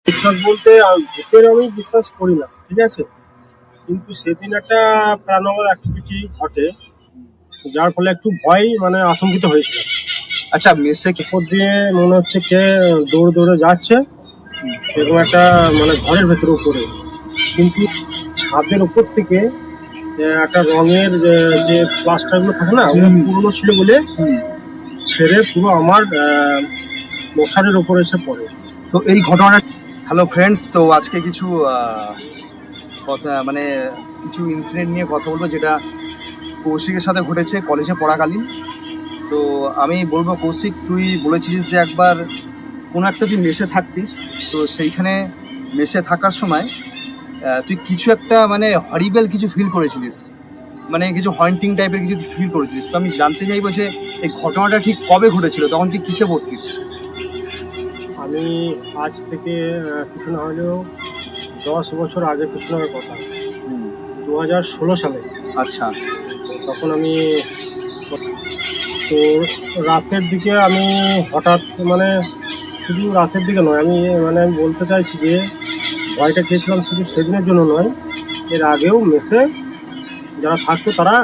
বিশ্বাস বলতে ভূতের আমি বিশ্বাস করি না, ঠিক আছে। কিন্তু সেদিন একটা প্যারানর্মাল অ্যাক্টিভিটি ঘটে, যার ফলে একটু ভয় আতঙ্কিত হয়েছিল। আচ্ছা, মেসে কি উপর দিয়ে মনে হচ্ছে কে দৌড়ে দৌড়ে যাচ্ছে এরকম একটা ঘরের ভেতরে উপরে, কিন্তু ছাদের উপর থেকে একটা রঙের যে প্লাস্টার গুলো থাকে না, ওগুলো পুরনো ছিল বলে ছেড়ে পুরো আমার মশারির উপরে এসে পড়ে। তো এই ঘটনাটা, হ্যালো ফ্রেন্ডস, তো আজকে কিছু কথা কিছু ইনসিডেন্ট নিয়ে কথা বলবো যেটা কৌশিকের সাথে ঘটেছে কলেজে পড়াকালীন। তো আমি বলবো, কৌশিক, তুই বলেছিলিস যে একবার কোনো একটা তুই মেসে থাকতিস, তো সেইখানে মেসে থাকার সময় তুই কিছু একটা হরিবেল কিছু ফিল করেছিলিস, কিছু হন্টিং টাইপের কিছু ফিল করেছিলিস। তো আমি জানতে চাইবো যে এই ঘটনাটা ঠিক কবে ঘটেছিল, তখন তুই কিসে পড়তিস? আমি আজ থেকে কিছু না হলেও 10 বছর আগে পিছনের কথা, 2016 সালে। আচ্ছা, তখন আমি তো রাতের দিকে আমি হঠাৎ শুধু রাতের দিকে নয়, আমি বলতে চাইছি যে ভয়টা খেয়েছিলাম শুধু সেদিনের জন্য নয়, এর আগেও মেসে যারা থাকতো তারা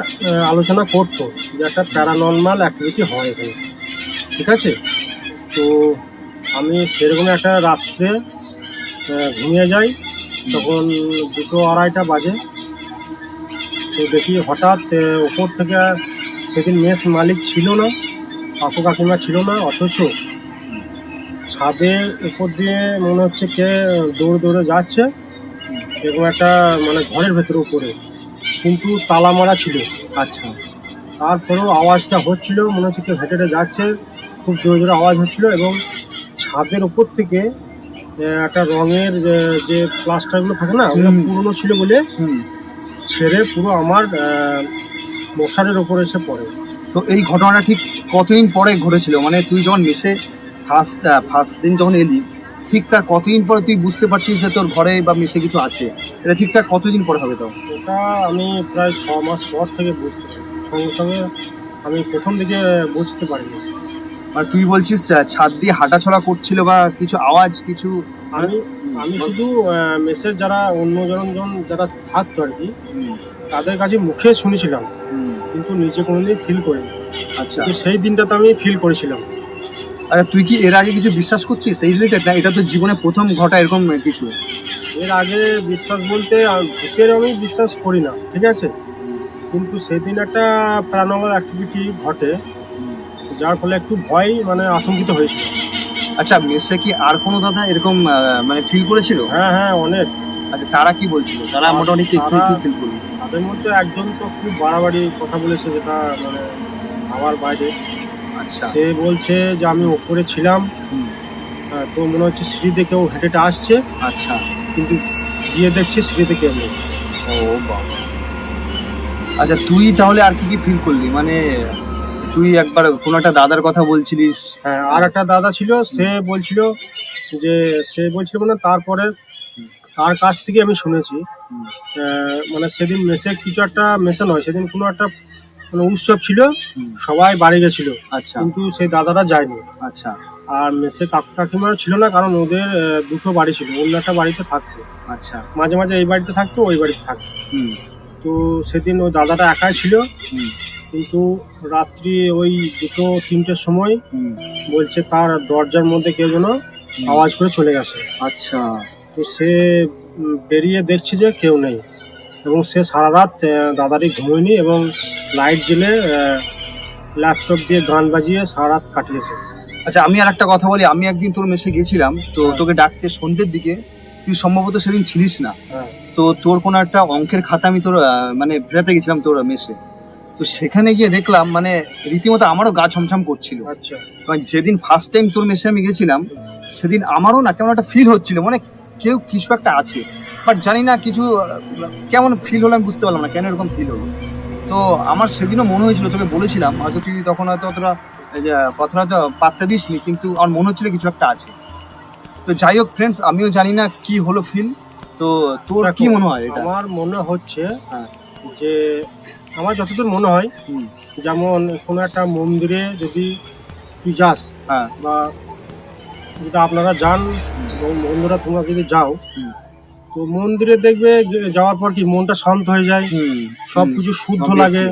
আলোচনা করতো যে একটা প্যারানর্মাল অ্যাক্টিভিটি হয় এখানে, ঠিক আছে। তো আমি সেরকম একটা রাত্রে ঘুমিয়ে যাই, তখন 2-2:30 বাজে। তো দেখি হঠাৎ ওপর থেকে, সেদিন মেস মালিক ছিল না, কাকু কাকিমা ছিল না, অথচ ছাদের উপর দিয়ে মনে হচ্ছে কে দৌড়ে দৌড়ে যাচ্ছে এরকম একটা ঘরের ভেতরে উপরে, কিন্তু তালা মারা ছিল। আচ্ছা, তারপরেও আওয়াজটা হচ্ছিল, মনে হচ্ছে কেউ হেঁটে হেঁটে যাচ্ছে, খুব জোরে জোরে আওয়াজ হচ্ছিল। এবং ছাদের উপর থেকে একটা রঙের যে প্লাস্টারগুলো থাকে না, ওগুলো পুরনো ছিল বলে ছেড়ে পুরো আমার মশারির ওপরে এসে পড়ে। তো এই ঘটনাটা ঠিক কতদিন পরে ঘটেছিল? তুই যখন মেসে ফার্স্ট দিন যখন এলি, ঠিক তার কতদিন পরে তুই বুঝতে পারছিস যে তোর ঘরে বা মেসে কিছু আছে? এটা ঠিকঠাক কতদিন পরে হবে? তো ওটা আমি প্রায় 6 মাস পর থেকে বুঝতে পারি, সঙ্গে সঙ্গে আমি প্রথম দিকে বুঝতে পারিনি। তুই বলছিস ছাদ দিয়ে হাঁটাচলা করছিল বা কিছু আওয়াজ কিছু? আমি শুধু মেসের যারা অন্যজন যারা থাকতো আর কি, তাদের কাছে মুখে শুনেছিলাম, কিন্তু নিজে কোনোদিন ফিল করিনি। আচ্ছা, তো সেই দিনটাতে আমি ফিল করেছিলাম। আরে তুই কি এর আগে কিছু বিশ্বাস করছিস এই রিলেটেড, না এটা তো জীবনে প্রথম ঘটা এরকম কিছু? এর আগে বিশ্বাস বলতে ভূতের আমি বিশ্বাস করি না, ঠিক আছে। কিন্তু সেদিন একটা প্যারানর্মাল অ্যাক্টিভিটি ঘটে, যার ফলে একটু ভয় আতঙ্কিত হয়েছিল। আচ্ছা, মেসে কি আর কোনো দাদা এরকম ফিল করেছিল? হ্যাঁ হ্যাঁ, অনেক। আচ্ছা, তারা কি বলছিল? তারা মোটামুটি কি ফিল করলো? তাদের মধ্যে একজন তো খুব বাড়াবাড়ি কথা বলেছে, যেটা আমার বাইরে। আচ্ছা, সে বলছে যে আমি ওপরে ছিলাম, তো মনে হচ্ছে সিঁড়ি দেখে ও হেঁটে আসছে। আচ্ছা, কিন্তু গিয়ে দেখছি সিঁড়ি দেখে এলো। ও বাবা। আচ্ছা, তুই তাহলে আর কি কি ফিল করলি? তুই একবার কোনো একটা দাদার কথা বলছিলিস। হ্যাঁ, আর একটা দাদা ছিল, সে বলছিল তারপরে তার কাছ থেকে আমি শুনেছি সেদিন মেসে কিছু একটা, মেসে নয়, সেদিন কোনো একটা উৎসব ছিল, সবাই বাড়ি গেছিল। আচ্ছা, কিন্তু সেই দাদারা যায়নি। আচ্ছা, আর মেসে কাকু কাকিমার ছিল না, কারণ ওদের দুটো বাড়ি ছিল, অন্য একটা বাড়িতে থাকতো। আচ্ছা, মাঝে মাঝে এই বাড়িতে থাকতো, ওই বাড়িতে থাকতো। তো সেদিন ওই দাদাটা একাই ছিল। কিন্তু রাত্রি ওই 2-3টের সময় বলছে তার দরজার মধ্যে কেউ যেন আওয়াজ করে চলে গেছে। আচ্ছা, তো সে বেরিয়ে দেখছে যে কেউ নেই, এবং সে সারা রাত দাদারই ঘুমোয়নি এবং লাইট জ্বেলে ল্যাপটপ দিয়ে গান বাজিয়ে সারা রাত কাটিয়েছে। আচ্ছা, আমি আর একটা কথা বলি। আমি একদিন তোর মেসে গেছিলাম, তো তোকে ডাকতে সন্ধ্যের দিকে, তুই সম্ভবত সেদিন ছিলিস না। তো তোর কোনো একটা অঙ্কের খাতা আমি তোর ফেরাতে গেছিলাম তোর মেসে। তো সেখানে গিয়ে দেখলাম রীতিমতো আমারও গা ছমছম করছিল। আচ্ছা, যেদিন ফার্স্ট টাইম তোর মেসে আমি গেছিলাম, সেদিন আমারও না কেমন একটা ফিল হচ্ছিল, কেউ কিছু একটা আছে, বাট জানি না কিছু কেমন ফিল হলো, আমি বুঝতে পারলাম না কেন এরকম ফিল হলো। তো আমার সেদিনও মনে হয়েছিল, তোকে বলেছিলাম, হয়তো তুই তখন হয়তো অতটা কথাটা তো পাত্তা দিসনি, কিন্তু আমার মনে হচ্ছিল কিছু একটা আছে। তো যাই হোক ফ্রেন্ডস, আমিও জানি না কি হলো ফিল। তো তোর কি মনে হয়? এটা আমার মনে হচ্ছে যে, আমার যতদূর মনে হয়, যেমন কোনো একটা মন্দিরে যদি তুই যাস, বা যেটা আপনারা যান বন্ধুরা তোমরা যদি যাও হুম। তো মন্দিরে দেখবে যাওয়ার পর কি মনটা শান্ত হয়ে যায়, সবকিছু শুদ্ধ Obviously. লাগে,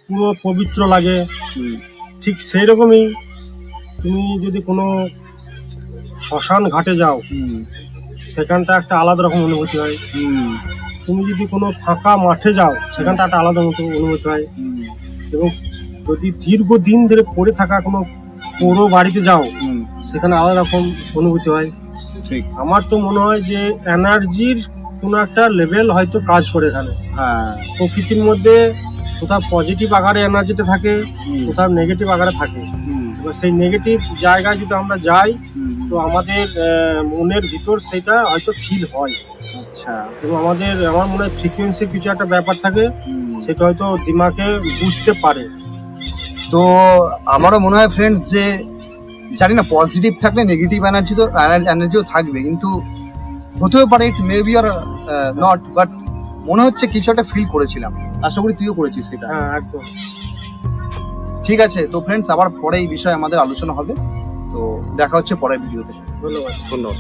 পুরো পবিত্র লাগে। হুম, ঠিক সেই রকমই তুমি যদি কোনো শ্মশান ঘাটে যাও, হুম, সেখানটা একটা আলাদা রকম অনুভূতি হয়। হুম, তুমি যদি কোনো ফাঁকা মাঠে যাও, সেখানটা একটা আলাদা মতো অনুভূতি হয়। হুম, এবং যদি দীর্ঘদিন ধরে পড়ে থাকা কোনো পুরো বাড়িতে যাও, হুম, সেখানে আলাদা রকম অনুভূতি হয়। ঠিক। আমার তো মনে হয় যে এনার্জির কোনো একটা লেভেল হয়তো কাজ করে এখানে। হ্যাঁ, প্রকৃতির মধ্যে কোথাও পজিটিভ আকারে এনার্জিতে থাকে, হুম, কোথাও নেগেটিভ আকারে থাকে। হুম, এবার সেই নেগেটিভ জায়গায় যদি আমরা যাই, হুম, তো আমাদের মনের ভিতর সেটা হয়তো ফিল হয়। আচ্ছা, এবং আমার মনে হয় ফ্রিকোয়েন্সির কিছু একটা ব্যাপার থাকে, হুম। সেটা হয়তো দিমাগে বুঝতে পারে। তো আমারও মনে হয় ফ্রেন্ডস যে জানি না পজিটিভ থাকলে নেগেটিভ এনার্জিও থাকবে, কিন্তু হতেও পারে it may be or not, but মনে হচ্ছে কিছু একটা ফিল করেছিলাম। আশা করি তুইও করেছিস সেটা। হ্যাঁ, একদম। ঠিক আছে, তো ফ্রেন্ডস আবার পরে এই বিষয়ে আমাদের আলোচনা হবে। তো দেখা হচ্ছে পরের ভিডিওতে। ধন্যবাদ। ধন্যবাদ।